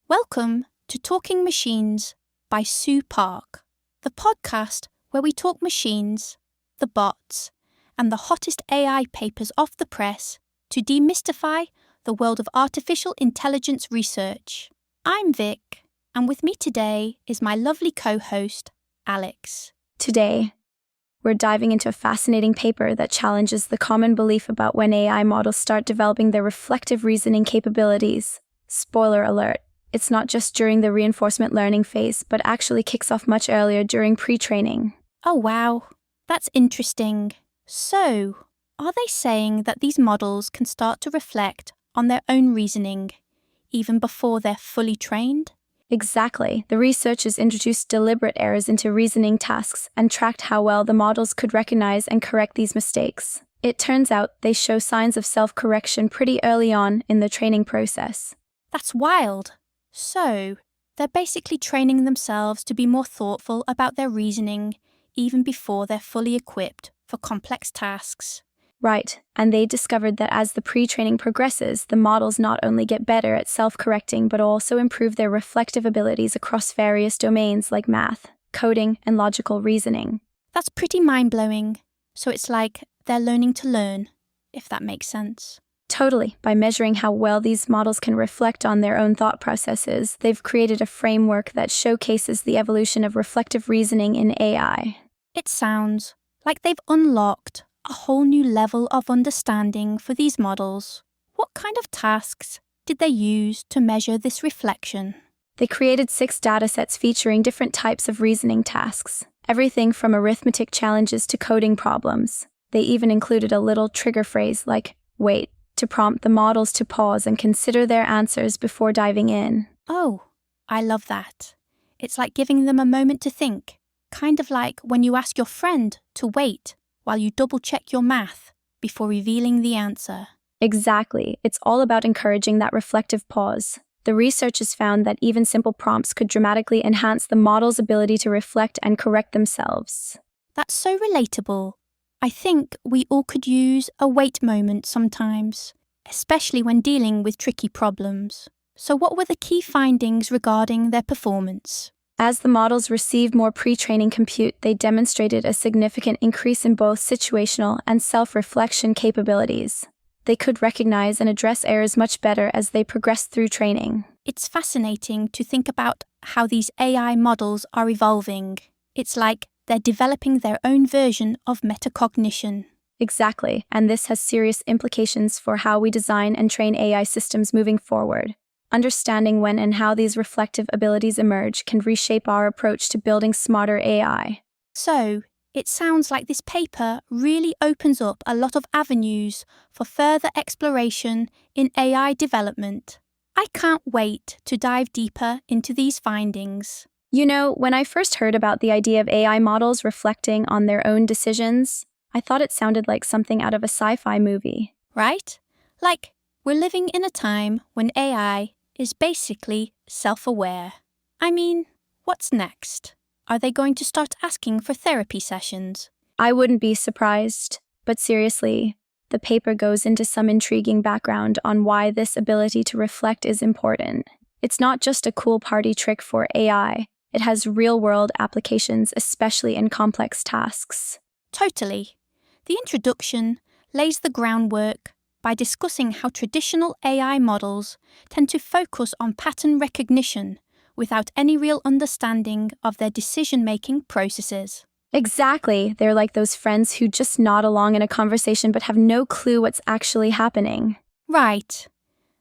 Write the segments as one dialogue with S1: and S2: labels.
S1: Welcome to Talking Machines by Sue Park, the podcast where we talk machines, the bots, and the hottest AI papers off the press to demystify the world of artificial intelligence research. I'm Vic, and with me today is my lovely co-host, Alex.
S2: Today, we're diving into a fascinating paper that challenges the common belief about when AI models start developing their reflective reasoning capabilities. Spoiler alert, it's not just during the reinforcement learning phase, but actually kicks off much earlier during pre-training.
S1: Oh wow, that's interesting. So, are they saying that these models can start to reflect on their own reasoning, even before they're fully trained?
S2: Exactly. The researchers introduced deliberate errors into reasoning tasks and tracked how well the models could recognize and correct these mistakes. It turns out they show signs of self-correction pretty early on in the training process.
S1: That's wild. So, they're basically training themselves to be more thoughtful about their reasoning, even before they're fully equipped for complex tasks.
S2: Right, and they discovered that as the pre-training progresses, the models not only get better at self-correcting but also improve their reflective abilities across various domains like math, coding, and logical reasoning.
S1: That's pretty mind-blowing. So it's like they're learning to learn, if that makes sense.
S2: Totally. By measuring how well these models can reflect on their own thought processes, they've created a framework that showcases the evolution of reflective reasoning in AI.
S1: It sounds like they've unlocked a whole new level of understanding for these models. What kind of tasks did they use to measure this reflection?
S2: They created 6 datasets featuring different types of reasoning tasks, everything from arithmetic challenges to coding problems. They even included a little trigger phrase like, "wait," to prompt the models to pause and consider their answers before diving in.
S1: Oh, I love that. It's like giving them a moment to think, kind of like when you ask your friend to wait while you double-check your math before revealing the answer.
S2: Exactly. It's all about encouraging that reflective pause. The researchers found that even simple prompts could dramatically enhance the model's ability to reflect and correct themselves.
S1: That's so relatable. I think we all could use a wait moment sometimes, especially when dealing with tricky problems. So what were the key findings regarding their performance?
S2: As the models received more pre-training compute, they demonstrated a significant increase in both situational and self-reflection capabilities. They could recognize and address errors much better as they progressed through training.
S1: It's fascinating to think about how these AI models are evolving. It's like they're developing their own version of metacognition.
S2: Exactly, and this has serious implications for how we design and train AI systems moving forward. Understanding when and how these reflective abilities emerge can reshape our approach to building smarter AI.
S1: So, it sounds like this paper really opens up a lot of avenues for further exploration in AI development. I can't wait to dive deeper into these findings.
S2: You know, when I first heard about the idea of AI models reflecting on their own decisions, I thought it sounded like something out of a sci-fi movie.
S1: Right? Like, we're living in a time when AI is basically self-aware. I mean, what's next? Are they going to start asking for therapy sessions?
S2: I wouldn't be surprised, but seriously, the paper goes into some intriguing background on why this ability to reflect is important. It's not just a cool party trick for AI, it has real-world applications, especially in complex tasks.
S1: Totally. The introduction lays the groundwork by discussing how traditional AI models tend to focus on pattern recognition without any real understanding of their decision-making processes.
S2: Exactly. They're like those friends who just nod along in a conversation but have no clue what's actually happening.
S1: Right.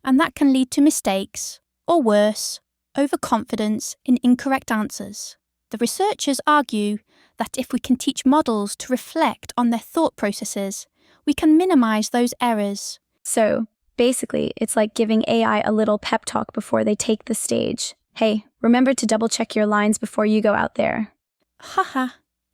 S1: And that can lead to mistakes, or worse, overconfidence in incorrect answers. The researchers argue that if we can teach models to reflect on their thought processes, we can minimize those errors.
S2: So, basically, it's like giving AI a little pep talk before they take the stage. Hey, remember to double-check your lines before you go out there.
S1: Haha,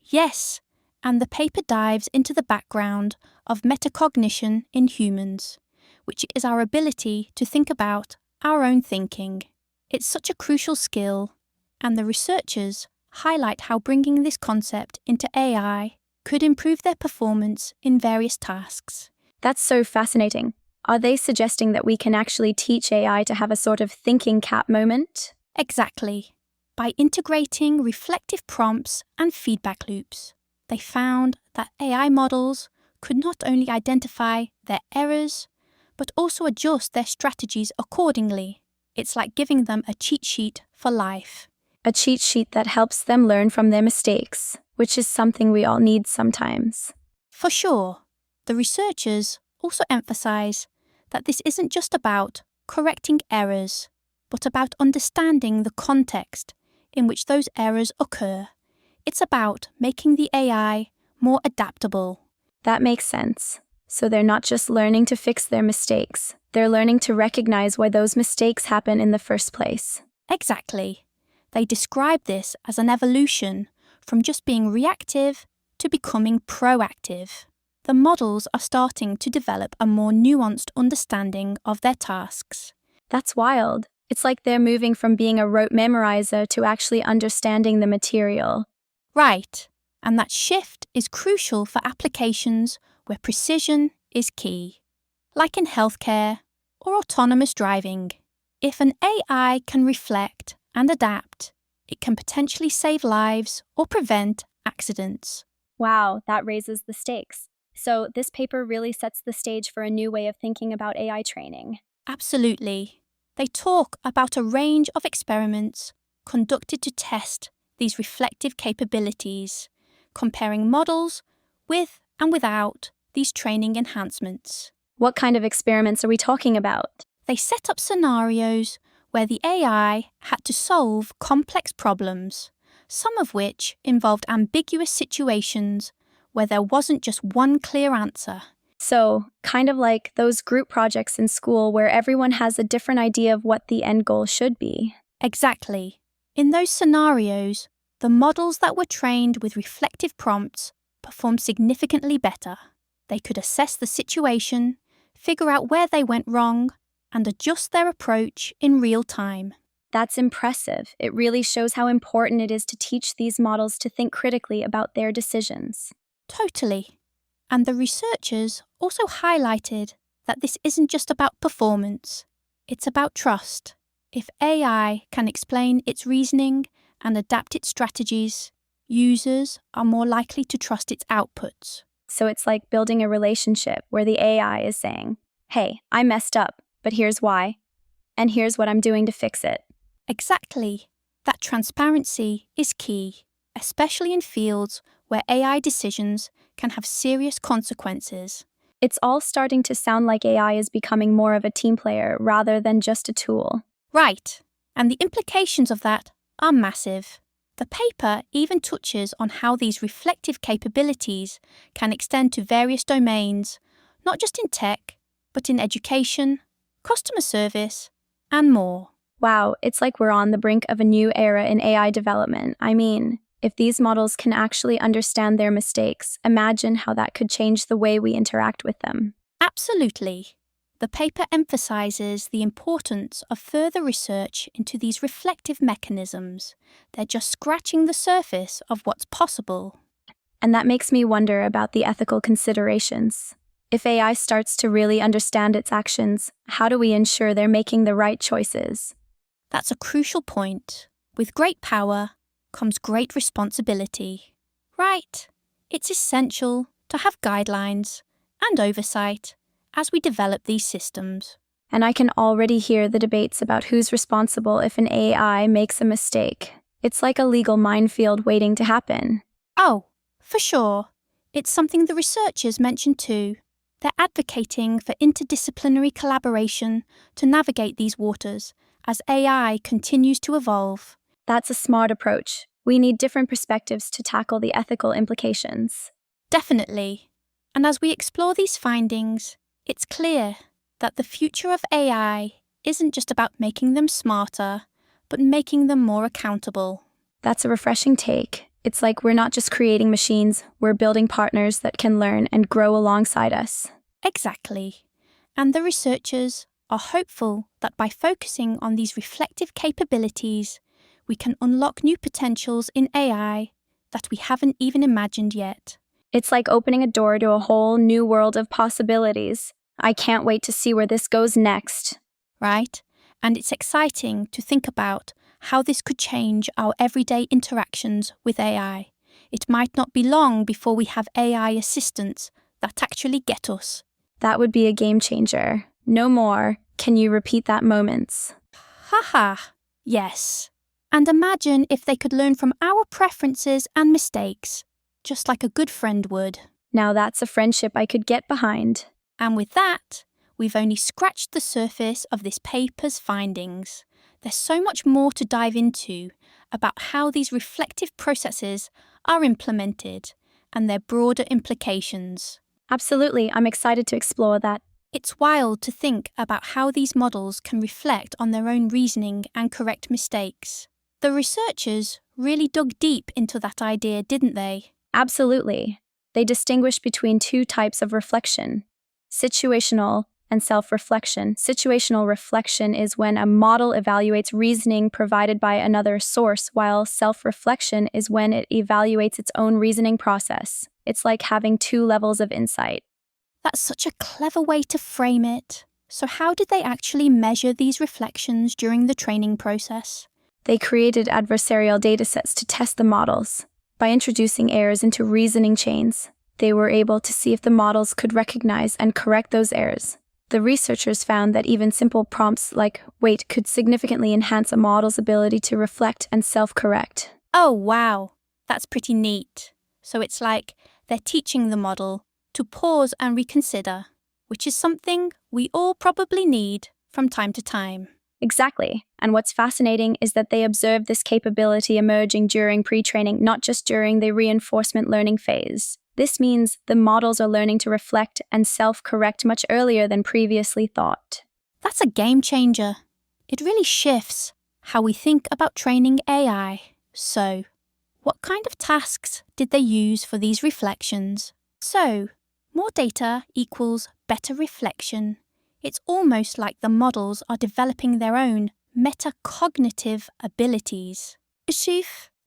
S1: yes. And the paper dives into the background of metacognition in humans, which is our ability to think about our own thinking. It's such a crucial skill, and the researchers highlight how bringing this concept into AI could improve their performance in various tasks.
S2: That's so fascinating. Are they suggesting that we can actually teach AI to have a sort of thinking cap moment?
S1: Exactly. By integrating reflective prompts and feedback loops, they found that AI models could not only identify their errors, but also adjust their strategies accordingly. It's like giving them a cheat sheet for life.
S2: A cheat sheet that helps them learn from their mistakes, which is something we all need sometimes.
S1: For sure, the researchers also emphasize that this isn't just about correcting errors, but about understanding the context in which those errors occur. It's about making the AI more adaptable.
S2: That makes sense. So they're not just learning to fix their mistakes, they're learning to recognize why those mistakes happen in the first place.
S1: Exactly. They describe this as an evolution from just being reactive to becoming proactive. The models are starting to develop a more nuanced understanding of their tasks.
S2: That's wild. It's like they're moving from being a rote memorizer to actually understanding the material.
S1: Right, and that shift is crucial for applications where precision is key, like in healthcare or autonomous driving. If an AI can reflect and adapt, it can potentially save lives or prevent accidents.
S2: Wow, that raises the stakes. So this paper really sets the stage for a new way of thinking about AI training.
S1: Absolutely. They talk about a range of experiments conducted to test these reflective capabilities, comparing models with and without these training enhancements.
S2: What kind of experiments are we talking about?
S1: They set up scenarios where the AI had to solve complex problems, some of which involved ambiguous situations where there wasn't just one clear answer.
S2: So, kind of like those group projects in school where everyone has a different idea of what the end goal should be.
S1: Exactly. In those scenarios, the models that were trained with reflective prompts performed significantly better. They could assess the situation, figure out where they went wrong, and adjust their approach in real time.
S2: That's impressive. It really shows how important it is to teach these models to think critically about their decisions.
S1: Totally. And the researchers also highlighted that this isn't just about performance, it's about trust. If AI can explain its reasoning and adapt its strategies, users are more likely to trust its outputs.
S2: So it's like building a relationship where the AI is saying, "Hey, I messed up, but here's why, and here's what I'm doing to fix it."
S1: Exactly. That transparency is key, especially in fields where AI decisions can have serious consequences.
S2: It's all starting to sound like AI is becoming more of a team player rather than just a tool.
S1: Right, and the implications of that are massive. The paper even touches on how these reflective capabilities can extend to various domains, not just in tech, but in education, customer service, and more.
S2: Wow, it's like we're on the brink of a new era in AI development. I mean, if these models can actually understand their mistakes, imagine how that could change the way we interact with them.
S1: Absolutely. The paper emphasizes the importance of further research into these reflective mechanisms. They're just scratching the surface of what's possible.
S2: And that makes me wonder about the ethical considerations. If AI starts to really understand its actions, how do we ensure they're making the right choices?
S1: That's a crucial point. With great power comes great responsibility. Right. It's essential to have guidelines and oversight as we develop these systems.
S2: And I can already hear the debates about who's responsible if an AI makes a mistake. It's like a legal minefield waiting to happen.
S1: Oh, for sure. It's something the researchers mentioned too. They're advocating for interdisciplinary collaboration to navigate these waters as AI continues to evolve.
S2: That's a smart approach. We need different perspectives to tackle the ethical implications.
S1: Definitely. And as we explore these findings, it's clear that the future of AI isn't just about making them smarter, but making them more accountable.
S2: That's a refreshing take. It's like we're not just creating machines, we're building partners that can learn and grow alongside us.
S1: Exactly. And the researchers are hopeful that by focusing on these reflective capabilities, we can unlock new potentials in AI that we haven't even imagined yet.
S2: It's like opening a door to a whole new world of possibilities. I can't wait to see where this goes next.
S1: right? And it's exciting to think about how this could change our everyday interactions with AI. It might not be long before we have AI assistants that actually get us.
S2: That would be a game changer. No more. Can you repeat that moments?
S1: Haha, yes. And imagine if they could learn from our preferences and mistakes, just like a good friend would.
S2: Now that's a friendship I could get behind.
S1: And with that, we've only scratched the surface of this paper's findings. There's so much more to dive into about how these reflective processes are implemented and their broader implications.
S2: Absolutely, I'm excited to explore that.
S1: It's wild to think about how these models can reflect on their own reasoning and correct mistakes. The researchers really dug deep into that idea, didn't they?
S2: Absolutely. They distinguish between two types of reflection: situational and self-reflection. Situational reflection is when a model evaluates reasoning provided by another source, while self-reflection is when it evaluates its own reasoning process. It's like having two levels of insight.
S1: That's such a clever way to frame it. So how did they actually measure these reflections during the training process?
S2: They created adversarial datasets to test the models. By introducing errors into reasoning chains, they were able to see if the models could recognize and correct those errors. The researchers found that even simple prompts like wait could significantly enhance a model's ability to reflect and self-correct.
S1: Oh, wow. That's pretty neat. So it's like they're teaching the model to pause and reconsider, which is something we all probably need from time to time.
S2: Exactly. And what's fascinating is that they observed this capability emerging during pre-training, not just during the reinforcement learning phase. This means the models are learning to reflect and self-correct much earlier than previously thought.
S1: That's a game changer. It really shifts how we think about training AI. So, what kind of tasks did they use for these reflections? So, more data equals better reflection. It's almost like the models are developing their own metacognitive abilities. Ashif,